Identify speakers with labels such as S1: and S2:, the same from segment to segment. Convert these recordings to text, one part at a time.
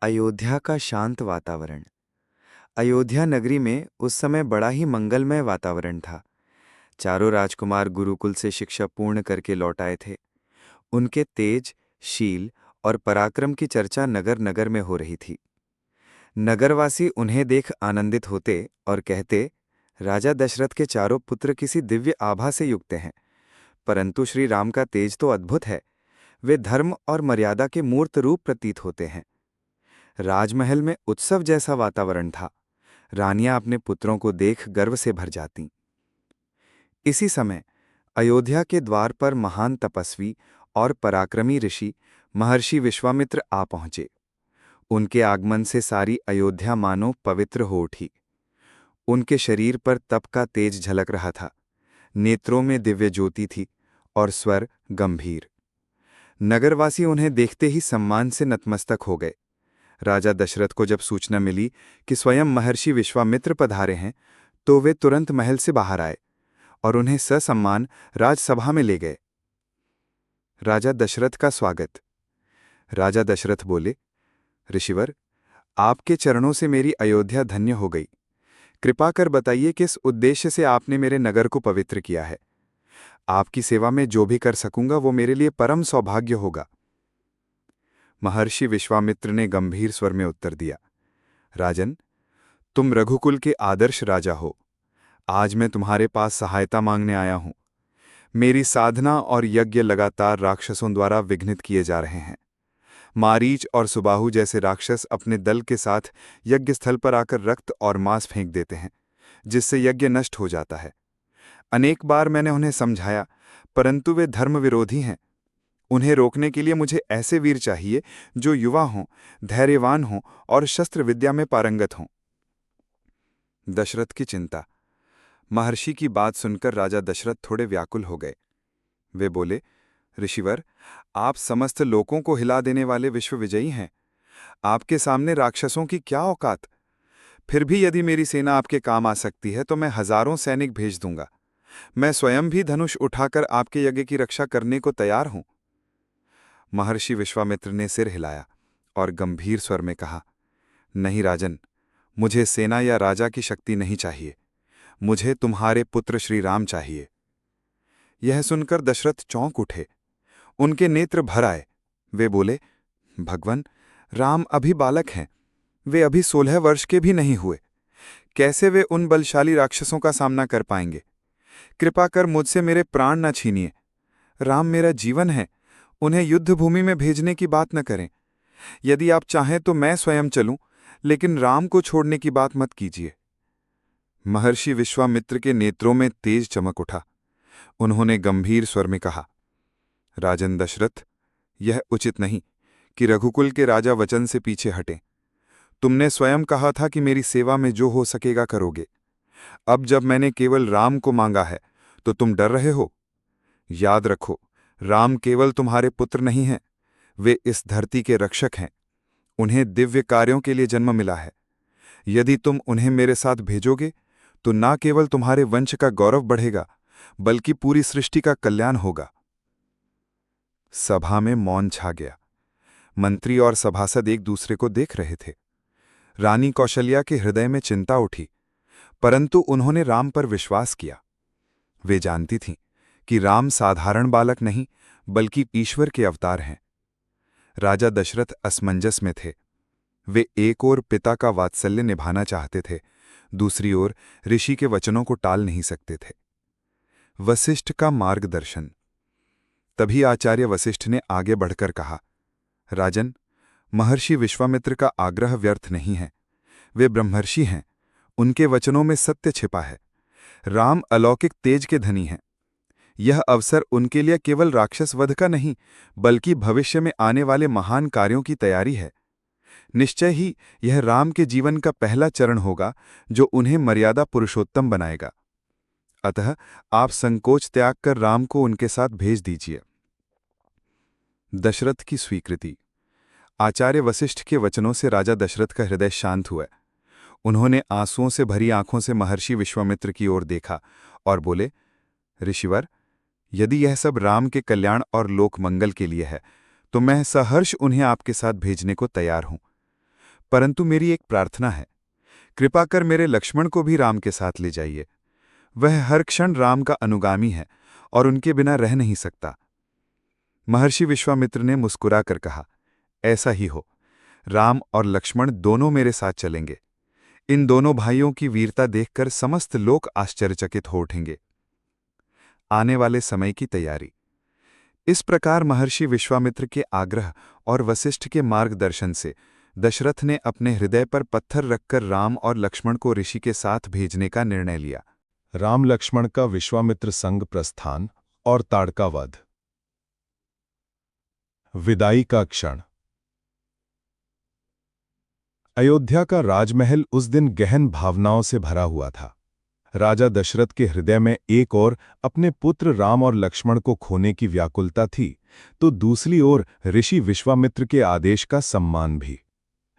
S1: अयोध्या का शांत वातावरण। अयोध्या नगरी में उस समय बड़ा ही मंगलमय वातावरण था। चारों राजकुमार गुरुकुल से शिक्षा पूर्ण करके लौट आए थे। उनके तेज, शील और पराक्रम की चर्चा नगर नगर में हो रही थी। नगरवासी उन्हें देख आनंदित होते और कहते, राजा दशरथ के चारों पुत्र किसी दिव्य आभा से युक्त हैं। परंतु श्री राम का तेज तो अद्भुत है। वे धर्म और मर्यादा के मूर्त रूप प्रतीत होते हैं। राजमहल में उत्सव जैसा वातावरण था। रानियां अपने पुत्रों को देख गर्व से भर जातीं। इसी समय अयोध्या के द्वार पर महान तपस्वी और पराक्रमी ऋषि महर्षि विश्वामित्र आ पहुंचे। उनके आगमन से सारी अयोध्या मानो पवित्र हो उठी। उनके शरीर पर तप का तेज झलक रहा था। नेत्रों में दिव्य ज्योति थी और स्वर गंभीर। नगरवासी उन्हें देखते ही सम्मान से नतमस्तक हो गए। राजा दशरथ को जब सूचना मिली कि स्वयं महर्षि विश्वामित्र पधारे हैं, तो वे तुरंत महल से बाहर आए और उन्हें ससम्मान राजसभा में ले गए। राजा दशरथ का स्वागत। राजा दशरथ बोले, ऋषिवर, आपके चरणों से मेरी अयोध्या धन्य हो गई। कृपा कर बताइए किस उद्देश्य से आपने मेरे नगर को पवित्र किया है। आपकी सेवा में जो भी कर सकूंगा वो मेरे लिए परम सौभाग्य होगा। महर्षि विश्वामित्र ने गंभीर स्वर में उत्तर दिया, राजन, तुम रघुकुल के आदर्श राजा हो। आज मैं तुम्हारे पास सहायता मांगने आया हूं। मेरी साधना और यज्ञ लगातार राक्षसों द्वारा विघ्नित किए जा रहे हैं। मारीच और सुबाहु जैसे राक्षस अपने दल के साथ यज्ञ स्थल पर आकर रक्त और मांस फेंक देते हैं, जिससे यज्ञ नष्ट हो जाता है। अनेक बार मैंने उन्हें समझाया, परंतु वे धर्म विरोधी हैं। उन्हें रोकने के लिए मुझे ऐसे वीर चाहिए जो युवा हों, धैर्यवान हों और शस्त्र विद्या में पारंगत हों। दशरथ की चिंता। महर्षि की बात सुनकर राजा दशरथ थोड़े व्याकुल हो गए। वे बोले, ऋषिवर, आप समस्त लोकों को हिला देने वाले विश्वविजयी हैं। आपके सामने राक्षसों की क्या औकात। फिर भी यदि मेरी सेना आपके काम आ सकती है तो मैं हजारों सैनिक भेज दूंगा। मैं स्वयं भी धनुष उठाकर आपके यज्ञ की रक्षा करने को तैयार हूं। महर्षि विश्वामित्र ने सिर हिलाया और गंभीर स्वर में कहा, नहीं राजन, मुझे सेना या राजा की शक्ति नहीं चाहिए। मुझे तुम्हारे पुत्र श्री राम चाहिए। यह सुनकर दशरथ चौंक उठे। उनके नेत्र भर आए। वे बोले, भगवन, राम अभी बालक हैं। वे अभी 16 वर्ष के भी नहीं हुए। कैसे वे उन बलशाली राक्षसों का सामना कर पाएंगे। कृपा कर मुझसे मेरे प्राण न छीनिए। राम मेरा जीवन है। उन्हें युद्ध भूमि में भेजने की बात न करें। यदि आप चाहें तो मैं स्वयं चलूं, लेकिन राम को छोड़ने की बात मत कीजिए। महर्षि विश्वामित्र के नेत्रों में तेज चमक उठा। उन्होंने गंभीर स्वर में कहा, राजन दशरथ, यह उचित नहीं कि रघुकुल के राजा वचन से पीछे हटें। तुमने स्वयं कहा था कि मेरी सेवा में जो हो सकेगा करोगे। अब जब मैंने केवल राम को मांगा है तो तुम डर रहे हो। याद रखो, राम केवल तुम्हारे पुत्र नहीं हैं, वे इस धरती के रक्षक हैं। उन्हें दिव्य कार्यों के लिए जन्म मिला है। यदि तुम उन्हें मेरे साथ भेजोगे तो न केवल तुम्हारे वंश का गौरव बढ़ेगा, बल्कि पूरी सृष्टि का कल्याण होगा। सभा में मौन छा गया। मंत्री और सभासद एक दूसरे को देख रहे थे। रानी कौशल्या के हृदय में चिंता उठी, परंतु उन्होंने राम पर विश्वास किया। वे जानती थीं कि राम साधारण बालक नहीं, बल्कि ईश्वर के अवतार हैं। राजा दशरथ असमंजस में थे। वे एक ओर पिता का वात्सल्य निभाना चाहते थे, दूसरी ओर ऋषि के वचनों को टाल नहीं सकते थे। वशिष्ठ का मार्गदर्शन। तभी आचार्य वशिष्ठ ने आगे बढ़कर कहा, राजन, महर्षि विश्वामित्र का आग्रह व्यर्थ नहीं है। वे ब्रह्मर्षि हैं। उनके वचनों में सत्य छिपा है। राम अलौकिक तेज के धनी हैं। यह अवसर उनके लिए केवल राक्षस वध का नहीं, बल्कि भविष्य में आने वाले महान कार्यों की तैयारी है। निश्चय ही यह राम के जीवन का पहला चरण होगा जो उन्हें मर्यादा पुरुषोत्तम बनाएगा। अतः आप संकोच त्याग कर राम को उनके साथ भेज दीजिए। दशरथ की स्वीकृति। आचार्य वशिष्ठ के वचनों से राजा दशरथ का हृदय शांत हुआ। उन्होंने आंसुओं से भरी आंखों से महर्षि विश्वामित्र की ओर देखा और बोले, ऋषिवर, यदि यह सब राम के कल्याण और लोक मंगल के लिए है तो मैं सहर्ष उन्हें आपके साथ भेजने को तैयार हूं।
S2: परंतु मेरी एक प्रार्थना है, कृपा कर मेरे लक्ष्मण को भी राम के साथ ले जाइए। वह हर क्षण राम का अनुगामी है और उनके बिना रह नहीं सकता। महर्षि विश्वामित्र ने मुस्कुरा कर कहा, ऐसा ही हो। राम और लक्ष्मण दोनों मेरे साथ चलेंगे। इन दोनों भाइयों की वीरता देखकर समस्त लोग आश्चर्यचकित हो उठेंगे। आने वाले समय की तैयारी। इस प्रकार महर्षि विश्वामित्र के आग्रह और वशिष्ठ के मार्गदर्शन से दशरथ ने अपने हृदय पर पत्थर रखकर राम और लक्ष्मण को ऋषि के साथ भेजने का निर्णय लिया।
S3: राम लक्ष्मण का विश्वामित्र संग प्रस्थान और ताड़का वध। विदाई का क्षण। अयोध्या का राजमहल उस दिन गहन भावनाओं से भरा हुआ था। राजा दशरथ के हृदय में एक ओर अपने पुत्र राम और लक्ष्मण को खोने की व्याकुलता थी, तो दूसरी ओर ऋषि विश्वामित्र के आदेश का सम्मान भी।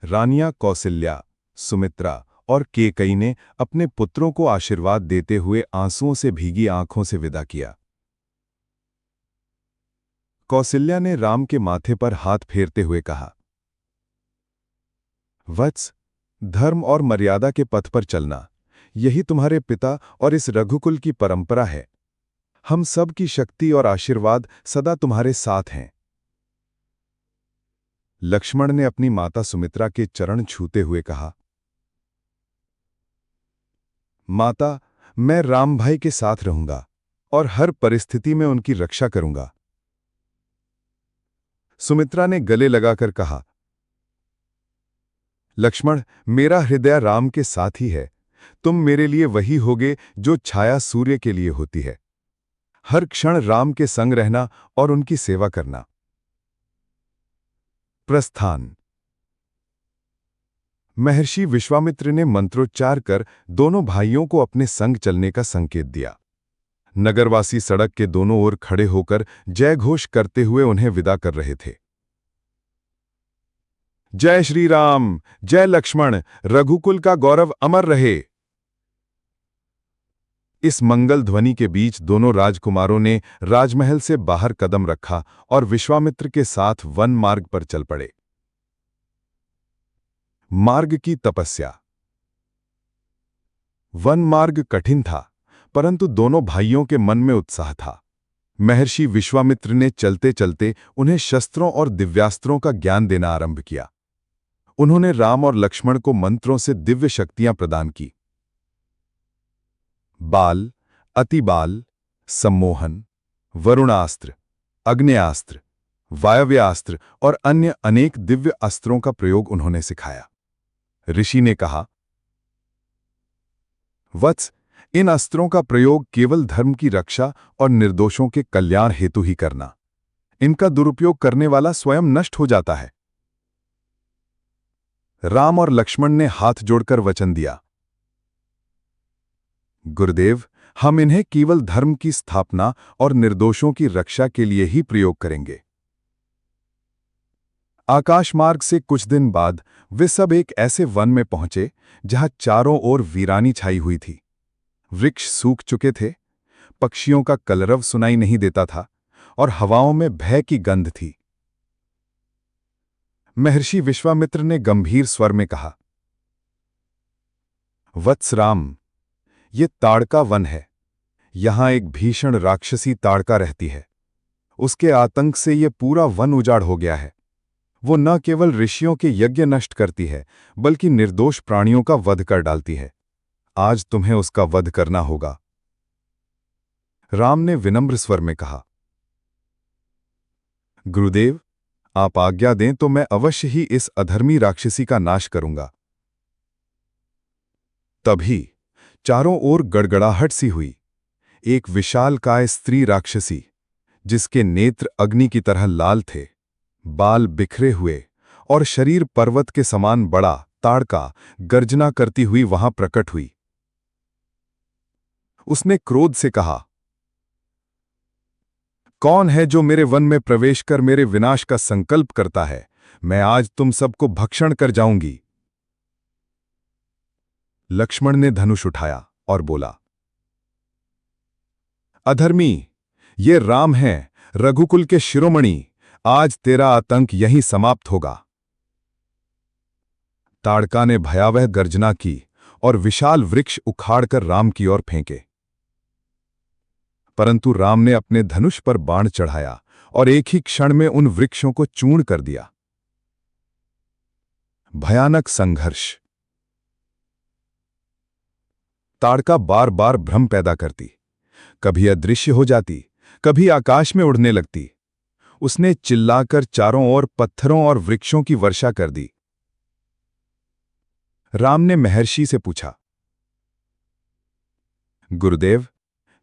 S3: रानियां कौसल्या, सुमित्रा और केकई ने अपने पुत्रों को आशीर्वाद देते हुए आंसुओं से भीगी आंखों से विदा किया। कौसल्या ने राम के माथे पर हाथ फेरते हुए कहा, वत्स, धर्म और मर्यादा के पथ पर चलना, यही तुम्हारे पिता और इस रघुकुल की परंपरा है। हम सब की शक्ति और आशीर्वाद सदा तुम्हारे साथ हैं। लक्ष्मण ने अपनी माता सुमित्रा के चरण छूते हुए कहा, माता, मैं राम भाई के साथ रहूंगा और हर परिस्थिति में उनकी रक्षा करूंगा। सुमित्रा ने गले लगाकर कहा, लक्ष्मण, मेरा हृदय राम के साथ ही है। तुम मेरे लिए वही होगे जो छाया सूर्य के लिए होती है। हर क्षण राम के संग रहना और उनकी सेवा करना। प्रस्थान। महर्षि विश्वामित्र ने मंत्रोच्चार कर दोनों भाइयों को अपने संग चलने का संकेत दिया। नगरवासी सड़क के दोनों ओर खड़े होकर जय घोष करते हुए उन्हें विदा कर रहे थे। जय श्री राम, जय लक्ष्मण, रघुकुल का गौरव अमर रहे। इस मंगल ध्वनि के बीच दोनों राजकुमारों ने राजमहल से बाहर कदम रखा और विश्वामित्र के साथ वन मार्ग पर चल पड़े। मार्ग की तपस्या। वन मार्ग कठिन था, परंतु दोनों भाइयों के मन में उत्साह था। महर्षि विश्वामित्र ने चलते चलते उन्हें शस्त्रों और दिव्यास्त्रों का ज्ञान देना आरंभ किया। उन्होंने राम और लक्ष्मण को मंत्रों से दिव्य शक्तियां प्रदान की। बाल, अतिबाल, सम्मोहन, वरुणास्त्र, अग्न्यास्त्र, वायव्यास्त्र और अन्य अनेक दिव्य अस्त्रों का प्रयोग उन्होंने सिखाया। ऋषि ने कहा, वत्स, इन अस्त्रों का प्रयोग केवल धर्म की रक्षा और निर्दोषों के कल्याण हेतु ही करना। इनका दुरुपयोग करने वाला स्वयं नष्ट हो जाता है। राम और लक्ष्मण ने हाथ जोड़कर वचन दिया, गुरुदेव, हम इन्हें केवल धर्म की स्थापना और निर्दोषों की रक्षा के लिए ही प्रयोग करेंगे। आकाशमार्ग से कुछ दिन बाद वे सब एक ऐसे वन में पहुंचे जहां चारों ओर वीरानी छाई हुई थी। वृक्ष सूख चुके थे, पक्षियों का कलरव सुनाई नहीं देता था और हवाओं में भय की गंध थी। महर्षि विश्वामित्र ने गंभीर स्वर में कहा, वत्स राम, ये ताड़का वन है। यहां एक भीषण राक्षसी ताड़का रहती है। उसके आतंक से ये पूरा वन उजाड़ हो गया है। वो न केवल ऋषियों के यज्ञ नष्ट करती है, बल्कि निर्दोष प्राणियों का वध कर डालती है। आज तुम्हें उसका वध करना होगा। राम ने विनम्र स्वर में कहा, गुरुदेव, आप आज्ञा दें तो मैं अवश्य ही इस अधर्मी राक्षसी का नाश करूंगा। तभी चारों ओर गड़गड़ाहट सी हुई। एक विशालकाय स्त्री राक्षसी, जिसके नेत्र अग्नि की तरह लाल थे, बाल बिखरे हुए और शरीर पर्वत के समान बड़ा, ताड़का गर्जना करती हुई वहां प्रकट हुई। उसने क्रोध से कहा, कौन है जो मेरे वन में प्रवेश कर मेरे विनाश का संकल्प करता है? मैं आज तुम सबको भक्षण कर जाऊंगी। लक्ष्मण ने धनुष उठाया और बोला, अधर्मी, ये राम हैं, रघुकुल के शिरोमणि। आज तेरा आतंक यहीं समाप्त होगा। ताड़का ने भयावह गर्जना की और विशाल वृक्ष उखाड़कर राम की ओर फेंके। परंतु राम ने अपने धनुष पर बाण चढ़ाया और एक ही क्षण में उन वृक्षों को चूर्ण कर दिया। भयानक संघर्ष। ताड़का बार बार भ्रम पैदा करती, कभी अदृश्य हो जाती, कभी आकाश में उड़ने लगती। उसने चिल्लाकर चारों ओर पत्थरों और वृक्षों की वर्षा कर दी। राम ने महर्षि से पूछा, गुरुदेव,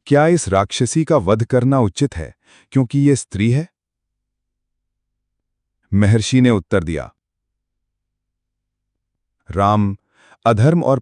S3: क्या इस राक्षसी का वध करना उचित है क्योंकि ये स्त्री है? महर्षि ने उत्तर दिया, राम, अधर्म और